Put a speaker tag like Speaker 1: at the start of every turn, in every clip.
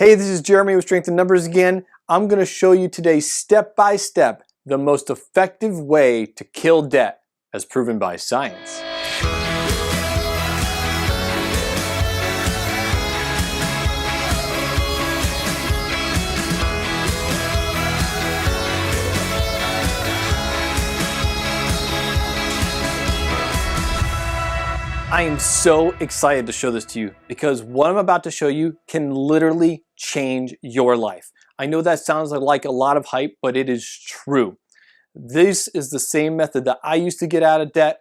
Speaker 1: Hey, this is Jeremy with Strength in Numbers again. I'm going to show you today step by step the most effective way to kill debt as proven by science. I am so excited to show this to you because what I'm about to show you can literally change your life. I know that sounds like a lot of hype, but it is true. This is the same method that I used to get out of debt,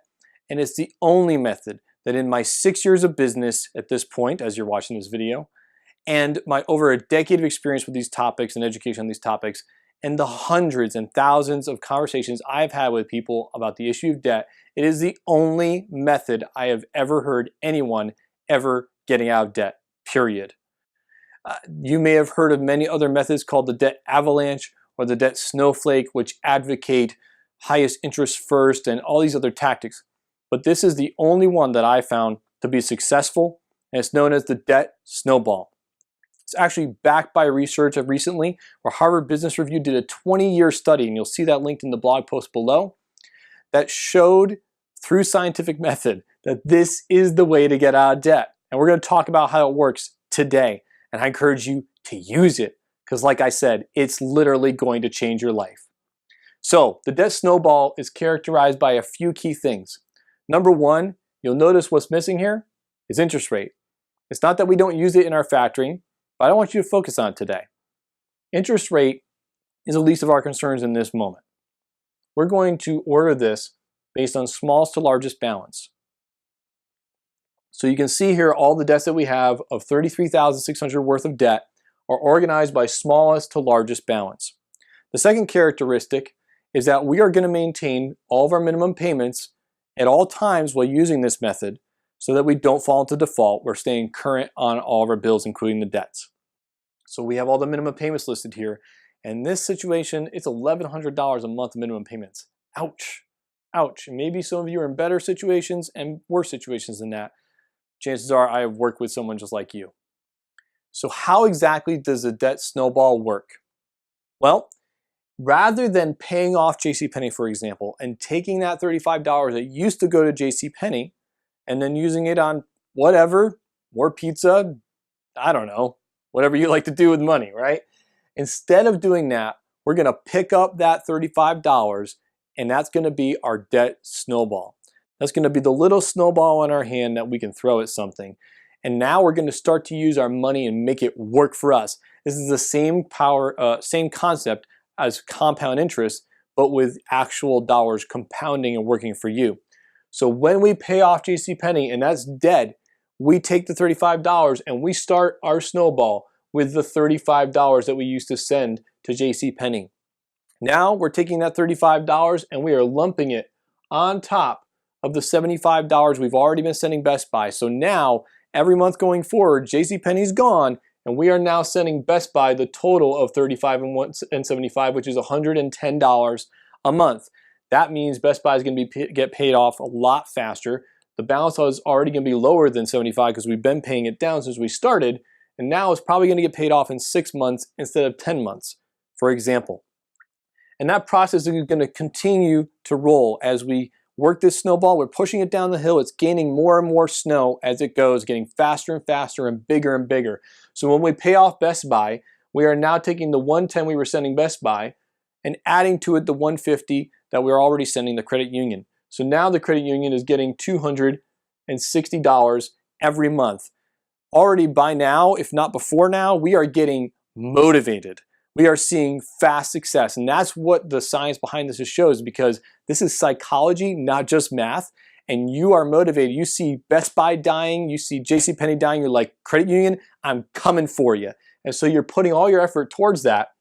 Speaker 1: and it's the only method that in my 6 years of business at this point, as you're watching this video, and my over a decade of experience with these topics and education on these topics, and the hundreds and thousands of conversations I've had with people about the issue of debt, it is the only method I have ever heard anyone ever getting out of debt, period. You may have heard of many other methods called the debt avalanche or the debt snowflake, which advocate highest interest first and all these other tactics. But this is the only one that I found to be successful, and it's known as the debt snowball. It's actually backed by research of recently where Harvard Business Review did a 20-year study, and you'll see that linked in the blog post below, that showed through scientific method that this is the way to get out of debt. And we're going to talk about how it works today. And I encourage you to use it because, like I said, it's literally going to change your life. So the debt snowball is characterized by a few key things. Number one, you'll notice what's missing here is interest rate. It's not that we don't use it in our factoring, but I don't want you to focus on it today. Interest rate is the least of our concerns in this moment. We're going to order this based on smallest to largest balance. So you can see here all the debts that we have of $33,600 worth of debt are organized by smallest to largest balance. The second characteristic is that we are going to maintain all of our minimum payments at all times while using this method so that we don't fall into default. We're staying current on all of our bills, including the debts. So we have all the minimum payments listed here. In this situation, it's $1,100 a month minimum payments. Ouch. Ouch. And maybe some of you are in better situations and worse situations than that. Chances are I have worked with someone just like you. So how exactly does the debt snowball work? Well, rather than paying off JCPenney, for example, and taking that $35 that used to go to JCPenney and then using it on whatever, more pizza, I don't know, whatever you like to do with money, right? Instead of doing that, we're going to pick up that $35 and that's going to be our debt snowball. That's going to be the little snowball in our hand that we can throw at something. And now we're going to start to use our money and make it work for us. This is the same same concept as compound interest, but with actual dollars compounding and working for you. So when we pay off JCPenney and that's dead, we take the $35 and we start our snowball with the $35 that we used to send to JCPenney. Now we're taking that $35 and we are lumping it on top of the $75 we've already been sending Best Buy. So now, every month going forward, JCPenney's gone, and we are now sending Best Buy the total of $35 and $75, which is $110 a month. That means Best Buy is going to get paid off a lot faster. The balance is already going to be lower than $75 because we've been paying it down since we started, and now it's probably going to get paid off in 6 months instead of 10 months, for example. And that process is going to continue to roll as we work this snowball. We're pushing it down the hill. It's gaining more and more snow as it goes, getting faster and faster and bigger. So when we pay off Best Buy, we are now taking the $110 we were sending Best Buy and adding to it the $150 that we were already sending the credit union. So now the credit union is getting $260 every month. Already by now, if not before now, we are getting motivated. We are seeing fast success, and that's what the science behind this shows, because this is psychology, not just math, and you are motivated. You see Best Buy dying, you see JCPenney dying, you're like, credit union, I'm coming for you. And so you're putting all your effort towards that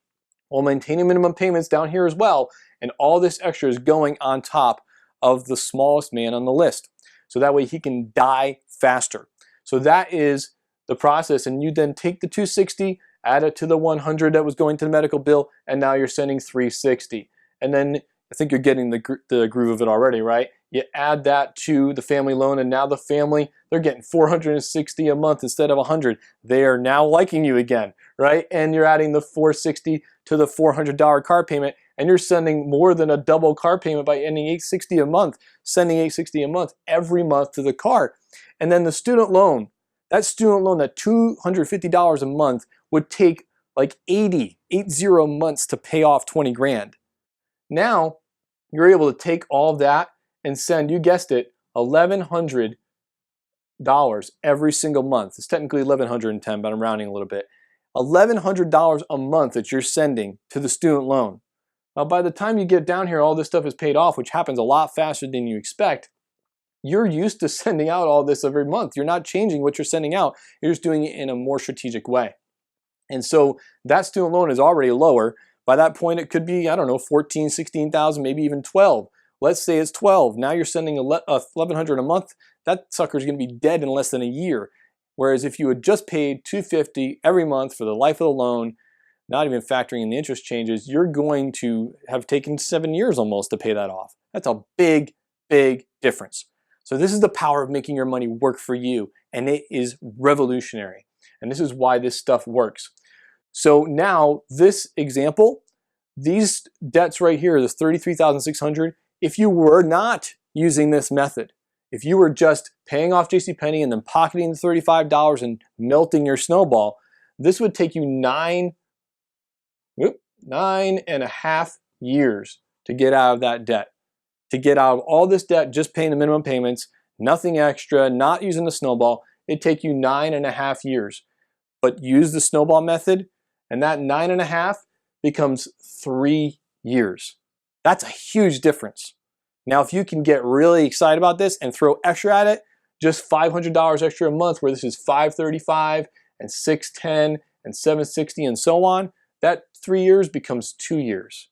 Speaker 1: while maintaining minimum payments down here as well, and all this extra is going on top of the smallest man on the list. So that way he can die faster. So that is the process, and you then take the $260, add it to the $100 that was going to the medical bill, and now you're sending $360. And then I think you're getting the groove of it already, right? You add that to the family loan, and now the family, they're getting $460 a month instead of $100. They are now liking you again, right? And you're adding the $460 to the $400 car payment, and you're sending more than a double car payment by ending $860 a month, sending $860 a month every month to the car. And then the student loan, that $250 a month would take like 80 months to pay off 20 grand. Now, you're able to take all of that and send, you guessed it, $1,100 every single month. It's technically $1,110, but I'm rounding a little bit. $1,100 a month that you're sending to the student loan. Now, by the time you get down here, all this stuff is paid off, which happens a lot faster than you expect. You're used to sending out all this every month. You're not changing what you're sending out. You're just doing it in a more strategic way. And so that student loan is already lower. By that point, it could be, I don't know, 14, 16,000, maybe even 12. Let's say it's 12. Now you're sending $1,100 a month. That sucker's going to be dead in less than a year. Whereas if you had just paid $250 every month for the life of the loan, not even factoring in the interest changes, you're going to have taken 7 years almost to pay that off. That's a big, big difference. So this is the power of making your money work for you, and it is revolutionary. And this is why this stuff works. So now this example, these debts right here, this $33,600, if you were not using this method, if you were just paying off JCPenney and then pocketing the $35 and melting your snowball, this would take you 9.5 years to get out of that debt. To get out of all this debt, just paying the minimum payments, nothing extra, not using the snowball, it'd take you 9.5 years. But use the snowball method, and that 9.5 becomes 3 years. That's a huge difference. Now, if you can get really excited about this and throw extra at it, just $500 extra a month, where this is $535 and $610 and $760 and so on, that 3 years becomes 2 years.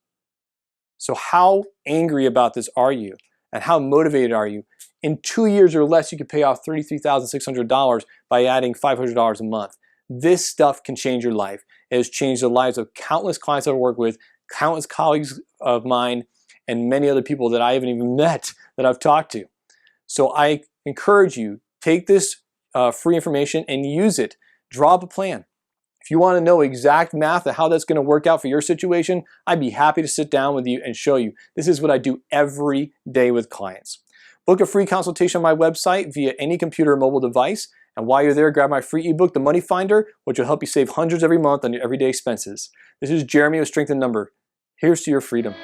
Speaker 1: So how angry about this are you? And how motivated are you? In 2 years or less, you could pay off $33,600 by adding $500 a month. This stuff can change your life. It has changed the lives of countless clients I've worked with, countless colleagues of mine, and many other people that I haven't even met that I've talked to. So I encourage you, take this free information and use it. Draw up a plan. If you want to know exact math of how that's going to work out for your situation, I'd be happy to sit down with you and show you. This is what I do every day with clients. Book a free consultation on my website via any computer or mobile device. And while you're there, grab my free ebook, The Money Finder, which will help you save hundreds every month on your everyday expenses. This is Jeremy with Strength in Number. Here's to your freedom.